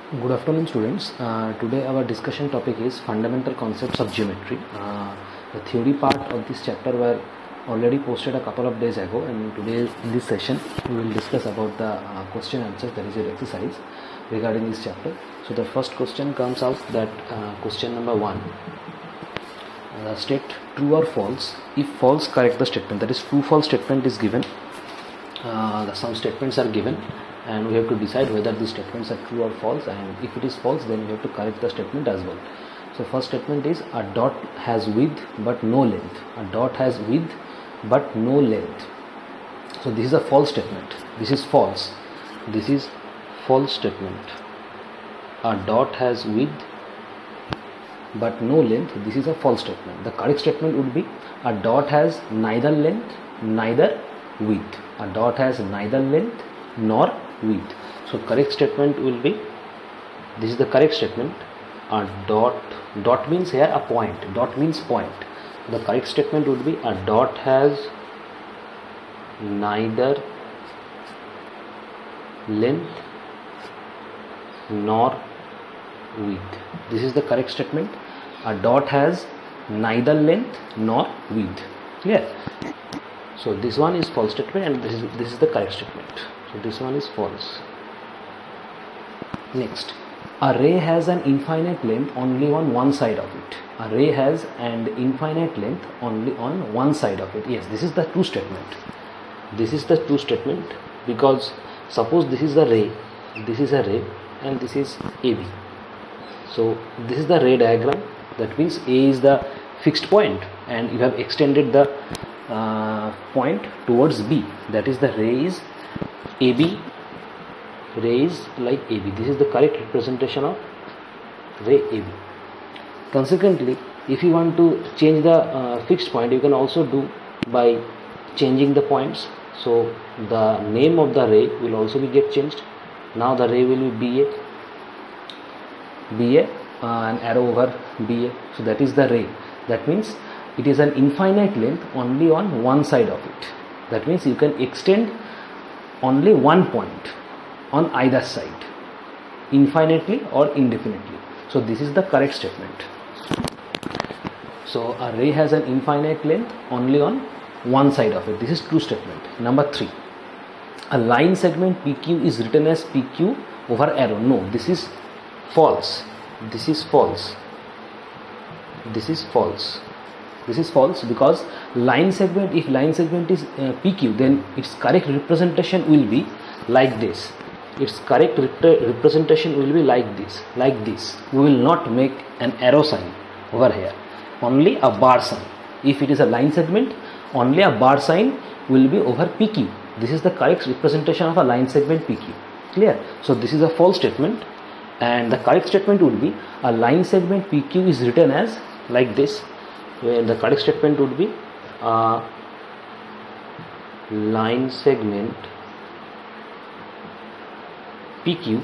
Good afternoon, students. Today our discussion topic is fundamental concepts of geometry. The theory part of this chapter were already posted a couple of days ago, and today in this session we will discuss about the question answer, that is your exercise regarding this chapter. So the first question comes out that question number 1. State true or false. If false, correct the statement. That is, true false statement is given. Some statements are given, and we have to decide whether these statements are true or false, and if it is false, then we have to correct the statement as well. So first statement is, a dot has width but no length. A dot has width but no length. So this is a false statement. This is false. This is false statement. A dot has width but no length. This is a false statement. The correct statement would be, a dot has neither length neither width. A dot has neither length nor width. So correct statement will be, this is the correct statement, a dot means here a point, dot means point. The correct statement would be, a dot has neither length nor width. This is the correct statement. A dot has neither length nor width. Clear? So this one is false statement, and this is the correct statement. So this one is false. Next, a ray has an infinite length only on one side of it. A ray has an infinite length only on one side of it. Yes, this is the true statement. This is the true statement, because suppose this is a ray, and this is AB. So this is the ray diagram. That means A is the fixed point, and you have extended the point towards B. That is, the ray is AB, ray is like AB. This is the correct representation of ray AB. Consequently, if you want to change the fixed point, you can also do by changing the points. So the name of the ray will also be get changed. Now the ray will be BA, an arrow over BA. So that is the ray. That means it is an infinite length only on one side of it. That means you can extend only one point on either side, infinitely or indefinitely. So this is the correct statement. So a ray has an infinite length only on one side of it. This is true statement. Number 3. A line segment PQ is written as PQ over arrow. No, this is false. This is false. This is false. This is false, because line segment, if line segment is PQ, then its correct representation will be like this. Its correct representation will be like this, like this. We will not make an arrow sign over here, only a bar sign. If it is a line segment, only a bar sign will be over PQ. This is the correct representation of a line segment PQ. Clear? So this is a false statement, and the correct statement would be, a line segment PQ is written as like this, where the correct statement would be, line segment PQ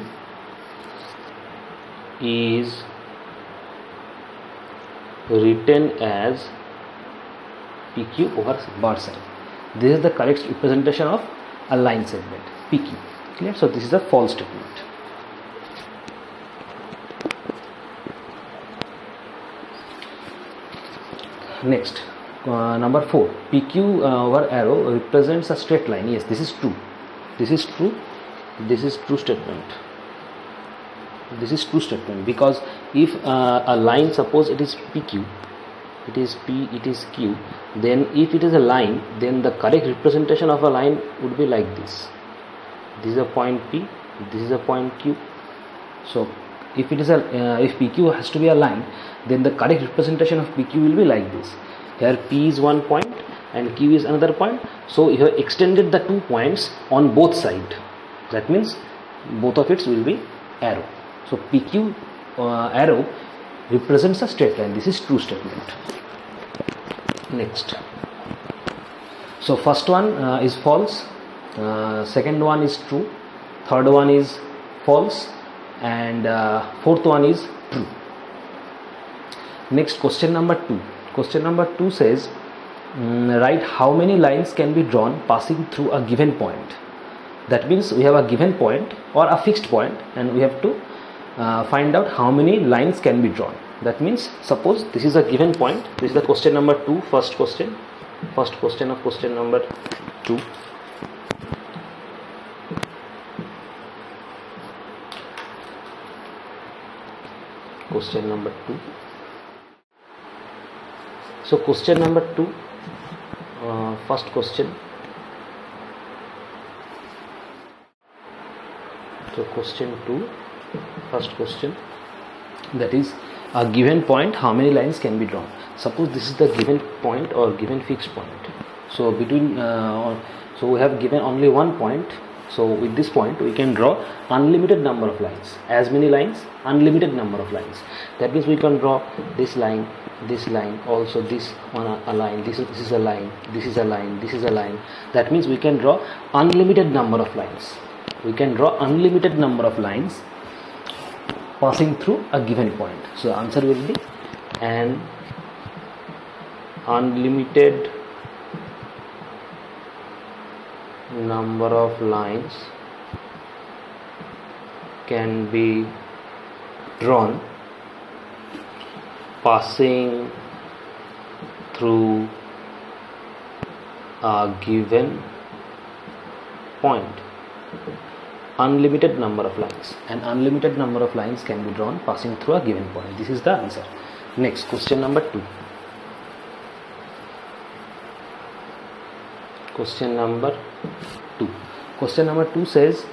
is written as PQ over bar sign. This is the correct representation of a line segment PQ. Clear? So this is a false statement. Next, number 4. PQ over arrow represents a straight line. Yes, this is true. This is true. This is true statement. This is true statement, because if a line, suppose it is PQ, it is P, it is Q, then if it is a line, then the correct representation of a line would be like this. This is a point P, this is a point Q. So if it is if PQ has to be a line, then the correct representation of PQ will be like this. Here P is one point and Q is another point. So you have extended the 2 points on both sides. That means both of it will be arrow. So PQ arrow represents a straight line. This is true statement. Next. So first one is false. Second one is true. Third one is false. And fourth one is true. Next, question number 2. Question number 2 says, write how many lines can be drawn passing through a given point. That means we have a given point or a fixed point, and we have to find out how many lines can be drawn. That means suppose this is a given point. This is the question number 2, first question of question number 2. Question number 2. So question number 2, first question. So question 2, first question, that is a given point, how many lines can be drawn. Suppose this is the given point or given fixed point. So between so we have given only one point. So with this point we can draw unlimited number of lines. As many lines? Unlimited number of lines. That means we can draw this line, also this one, a line, this is a line, this is a line, this is a line. That means we can draw unlimited number of lines. We can draw unlimited number of lines passing through a given point. So the answer will be an unlimited number of lines can be drawn passing through a given point. Unlimited number of lines. An unlimited number of lines can be drawn passing through a given point. This is the answer. Next, question number 2. Question number 2. Question number 2 says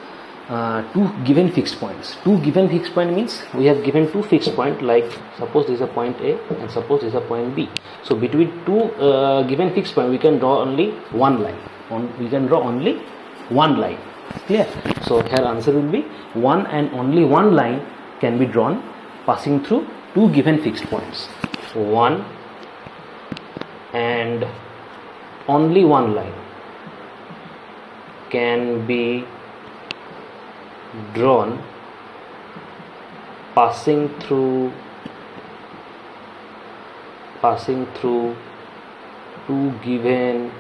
two given fixed points. Two given fixed point means we have given two fixed point, like suppose this is a point A and suppose this is a point B. So between two given fixed point we can draw only one line. We can draw only one line. Clear? So here answer will be one and only one line can be drawn passing through two given fixed points. One and only one line can be drawn passing through two given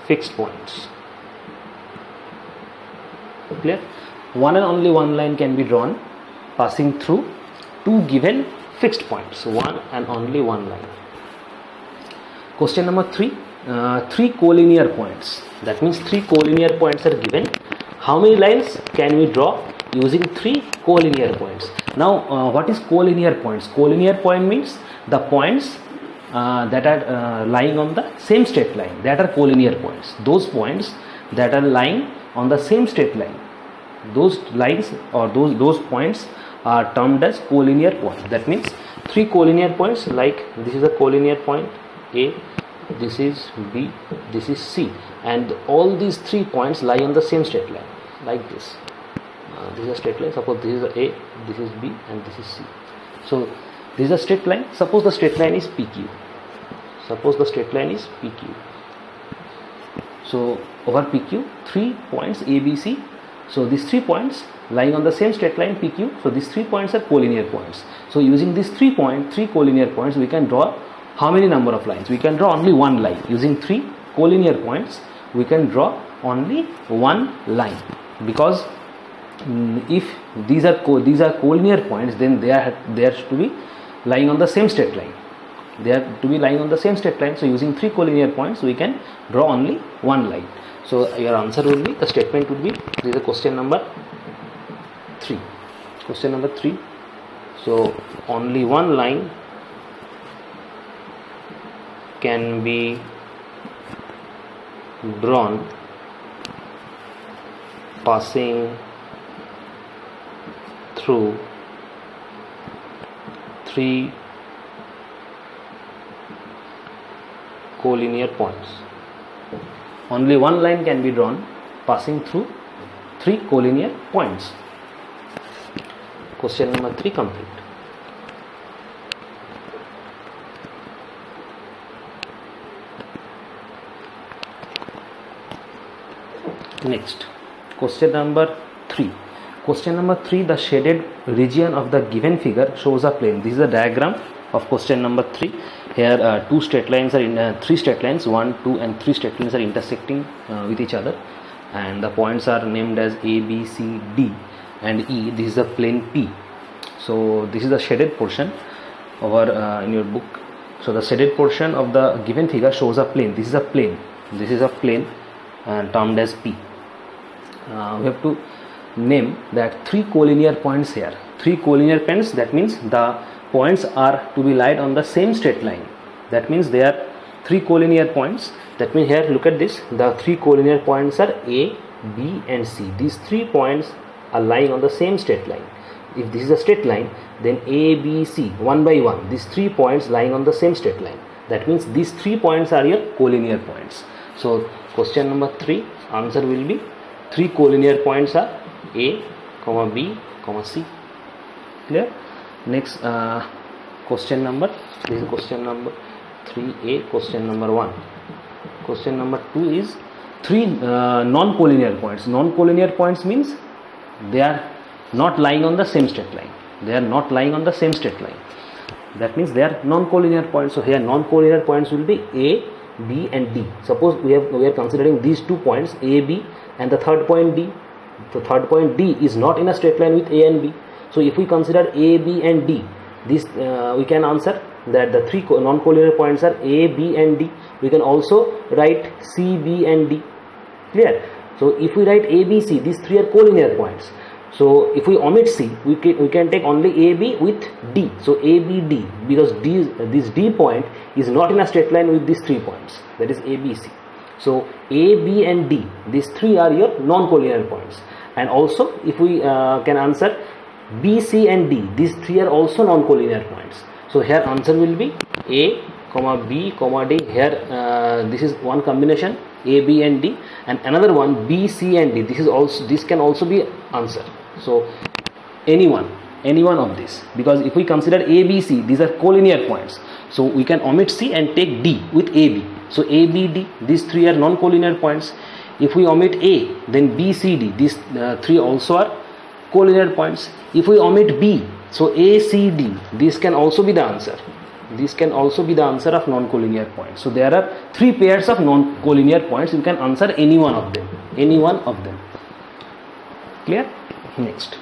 fixed points. Clear? One and only one line can be drawn passing through two given fixed points. One and only one line. Question number 3. Three collinear points. That means three collinear points are given. How many lines can we draw using three collinear points? Now what is collinear points? Collinear point means the points that are lying on the same straight line. That are collinear points. Those points that are lying on the same straight line, those lines or those points are termed as collinear points. That means three collinear points, like this is a collinear point A, this is B, this is C, and all these 3 points lie on the same straight line, like this. This is a straight line. Suppose this is A, this is B, and this is C. So this is a straight line. Suppose the straight line is PQ. So over PQ, 3 points A, B, C. So these 3 points lying on the same straight line PQ. So these 3 points are collinear points. So using these 3 collinear points, we can draw how many number of lines? We can draw only one line. Using 3 collinear points, we can draw only one line, because if these are collinear points, then they are to be lying on the same straight line. So using 3 collinear points, we can draw only one line. So your answer will be, the statement would be, this is question number 3. Question number 3. So only one line can be drawn passing through 3 collinear points. Only one line can be drawn passing through 3 collinear points. Question number 3 complete. Next, question number 3. Question number 3, the shaded region of the given figure shows a plane. This is a diagram of question number 3. Here 3 straight lines, 1, 2 and 3 straight lines are intersecting with each other, and the points are named as A, B, C, D, and E. This is a plane P. So this is the shaded portion over in your book. So the shaded portion of the given figure shows a plane. This is a plane. This is a plane termed as P. We have to name that 3 collinear points here. 3 collinear points, that means the points are to be laid on the same straight line. That means there are 3 collinear points. That means here, look at this, the 3 collinear points are A, B and C. These 3 points are lying on the same straight line. If this is a straight line, then A, B, C, one by one, these 3 points lying on the same straight line. That means these 3 points are your collinear points. So question number 3, answer will be 3 collinear points are A, B, C. Clear? Next question number, this is question number 3A, question number 1. Question number 2 is 3 non-collinear points. Non-collinear points means they are not lying on the same straight line. They are not lying on the same straight line. That means they are non-collinear points. So here non-collinear points will be A, B and D. Suppose we are considering these 2 points A, B and the third point D. The third point D is not in a straight line with A and B. So if we consider A, B and D, this we can answer that the 3 non-collinear points are A, B and D. We can also write C, B and D. Clear? So if we write A, B, C, these 3 are collinear points. So if we omit C, we can take only A, B with D. So A, B, D, because this D point is not in a straight line with these 3 points. That is A, B, C. So A, B and D, these 3 are your non-collinear points. And also if we can answer B, C and D, these 3 are also non-collinear points. So here answer will be A, B, D. Here this is one combination A, B and D, and another one B, C and D. This can also be answer. So any one of this, because if we consider A, B, C, these are collinear points. So we can omit C and take D with A, B. So A, B, D, these 3 are non-collinear points. If we omit A, then B, C, D, these 3 also are collinear points. If we omit B, so A, C, D, this can also be the answer. This can also be the answer of non-collinear points. So there are 3 pairs of non-collinear points. You can answer any one of them. Any one of them. Clear? Next.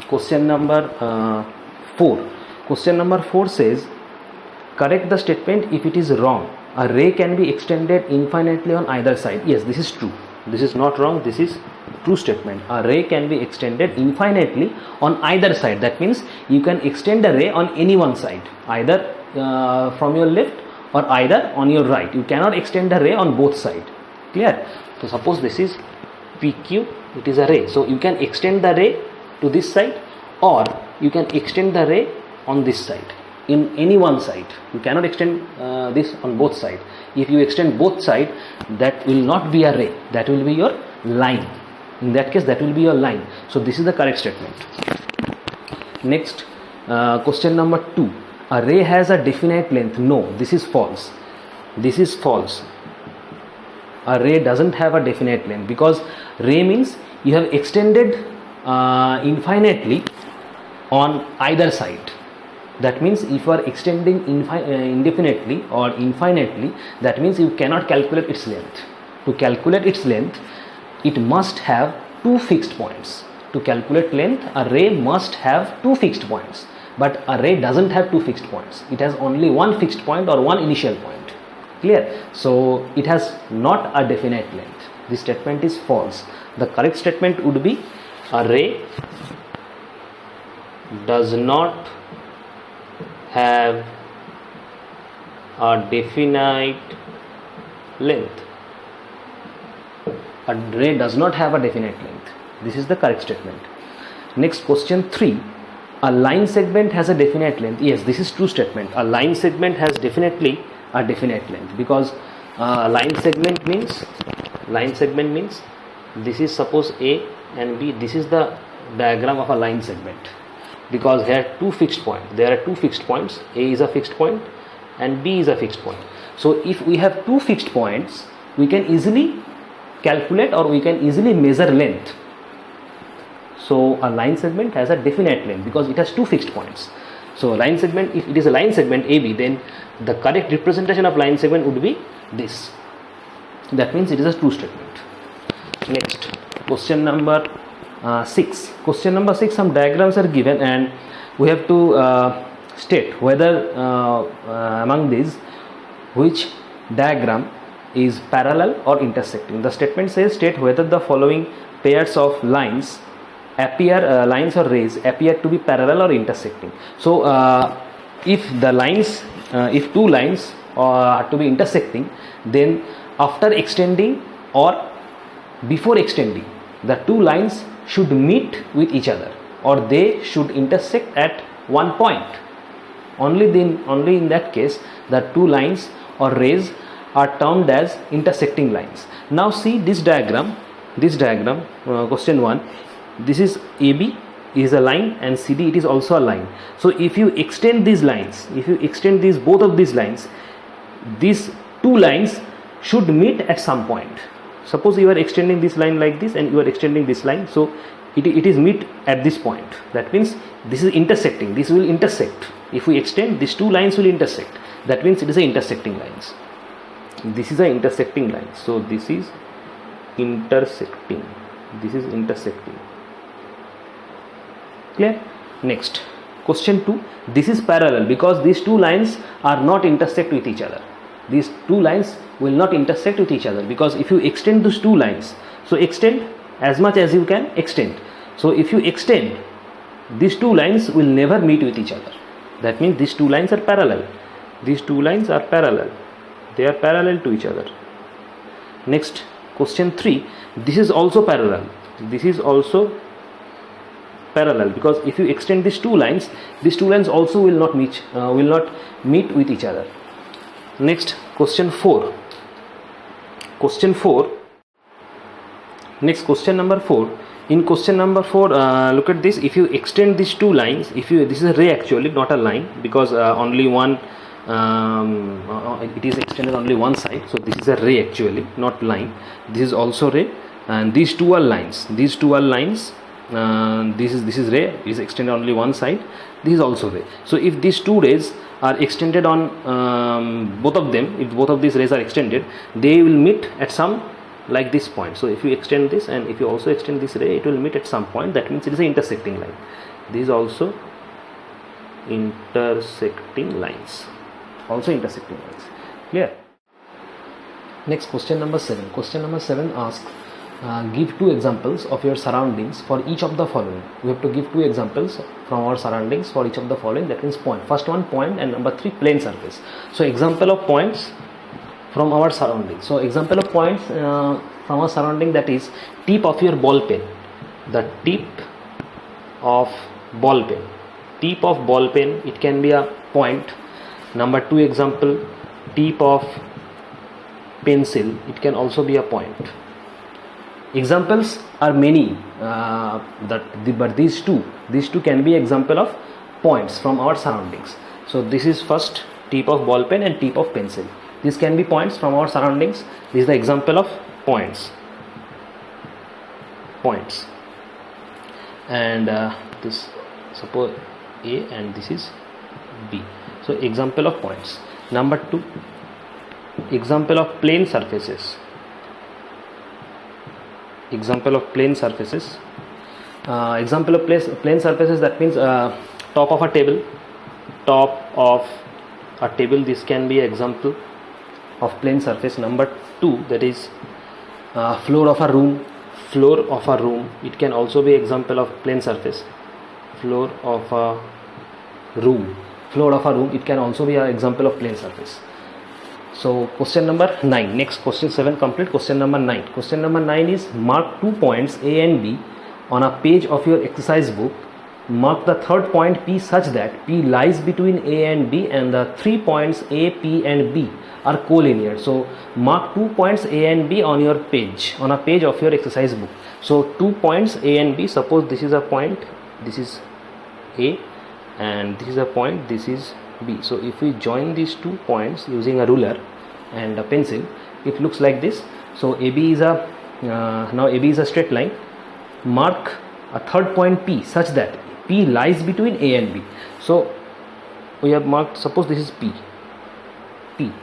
Question number 4. Question number 4 says, correct the statement if it is wrong. A ray can be extended infinitely on either side. Yes, this is true. This is not wrong. This is true statement. A ray can be extended infinitely on either side. That means you can extend a ray on any one side, either from your left or either on your right. You cannot extend a ray on both sides. Clear? So suppose this is PQ, it is a ray. So you can extend the ray to this side, or you can extend the ray on this side, in any one side. You cannot extend this on both sides. If you extend both sides, that will not be a ray, that will be your line. In that case, that will be your line. So this is the correct statement. Next, question number 2. A ray has a definite length. No, this is false. This is false. A ray doesn't have a definite length, because ray means you have extended infinitely on either side. That means if you are extending indefinitely or infinitely, that means you cannot calculate its length. To calculate its length, it must have 2 fixed points. To calculate length, a ray must have 2 fixed points. But a ray doesn't have 2 fixed points. It has only 1 fixed point or 1 initial point. Clear? So it has not a definite length. This statement is false. The correct statement would be, a ray does not have a definite length. A ray does not have a definite length. This is the correct statement. Next, question 3. A line segment has a definite length. Yes, this is true statement. A line segment has definitely a definite length, because line segment means this is suppose A and B. This is the diagram of a line segment, because here are 2 fixed points. There are 2 fixed points. A is a fixed point and B is a fixed point. So if we have 2 fixed points, we can easily calculate or we can easily measure length. So a line segment has a definite length because it has 2 fixed points. So line segment, if it is a line segment AB, then the correct representation of line segment would be this. That means it is a true statement. Next, question number 6. Question number 6, some diagrams are given and we have to state whether among these which diagram is parallel or intersecting. The statement says state whether the following pairs of lines appear lines or rays appear to be parallel or intersecting. So if the lines if two lines are to be intersecting, then after extending or before extending, the two lines should meet with each other, or they should intersect at one point. Only in that case, the two lines or rays are termed as intersecting lines. Now see this diagram. Question 1. This is AB is a line and CD it is also a line. So if you extend these lines, both of these lines, these two lines should meet at some point. Suppose you are extending this line like this and you are extending this line, so it is meet at this point. That means this is intersecting, this will intersect. If we extend, these two lines will intersect. That means it is a intersecting lines. This is a intersecting line. So this is intersecting. Clear? Next, question 2. This is parallel because these two lines are not intersect with each other. These two lines will not intersect with each other because if you extend these two lines, so extend as much as you can extend. So if you extend, these two lines will never meet with each other. That means these two lines are parallel. They are parallel to each other. Next, question 3. This is also parallel. Because if you extend these two lines also will not meet with each other. Next, question 4. Next, question number 4. In question number 4, look at this. If you extend these two lines, this is a ray actually, not a line, because only one it is extended only one side. So this is a ray actually, not line. This is also ray, and these two are lines. This is ray, is extended only one side. This is also ray. So if these two rays are extended on both of them, if both of these rays are extended, they will meet at some like this point. So if you extend this and if you also extend this ray, it will meet at some point. That means it is an intersecting line. These also intersecting lines. Clear? Next, question number 7. Question number 7 asks give two examples of your surroundings for each of the following. We have to give two examples from our surroundings for each of the following. That means point. First one, point, and number 3, plane surface. So example of points from our surroundings. So example of points from our surrounding, that is tip of your ball pen. The tip of ball pen. It can be a point. Number 2 example, tip of pencil. It can also be a point. Examples are many, but these two can be example of points from our surroundings. So this is first tip of ball pen and tip of pencil. This can be points from our surroundings. This is the example of points. And this, suppose A and this is B. So example of points. Number 2, example of plane surfaces. Example of plane surfaces, that means top of a table, this can be example of plane surface. Number 2, that is floor of a room, it can also be example of plane surface. Floor of a room, it can also be an example of plane surface. So question number 9. Next, question 7 complete. Question number 9. Question number 9 is mark 2 points A and B on a page of your exercise book. Mark the third point P such that P lies between A and B and the 3 points A, P and B are collinear. So mark 2 points A and B on a page of your exercise book. So 2 points A and B. Suppose this is a point, this is A, and this is a point, this is B. So if we join these 2 points using a ruler and a pencil, it looks like this. So AB is a now AB is a straight line. Mark a third point P such that P lies between A and B. So we have marked, suppose this is P.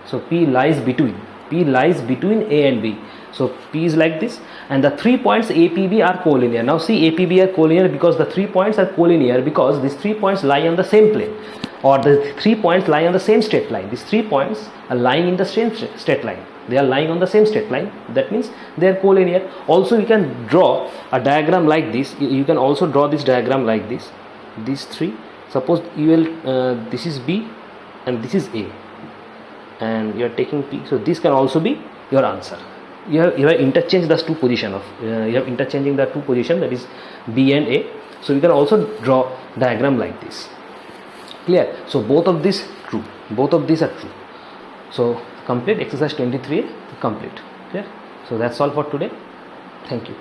So P lies between P lies between A and B. So P is like this, and the 3 points APB are collinear. Now see, APB are collinear because the 3 points are collinear because these 3 points lie on the same plane, or the 3 points lie on the same straight line. These 3 points are lying in the same straight line. They are lying on the same straight line. That means they are collinear. Also, you can draw a diagram like this. You can also draw this diagram like this. These three. Suppose you will. This is B, and this is A, and you are taking P. So this can also be your answer. You have interchanged the two position of. You have interchanging the two position, that is B and A. So you can also draw diagram like this. Clear? So both of these true. Both of these are true. So complete exercise 23 complete. Clear? So that's all for today. Thank you.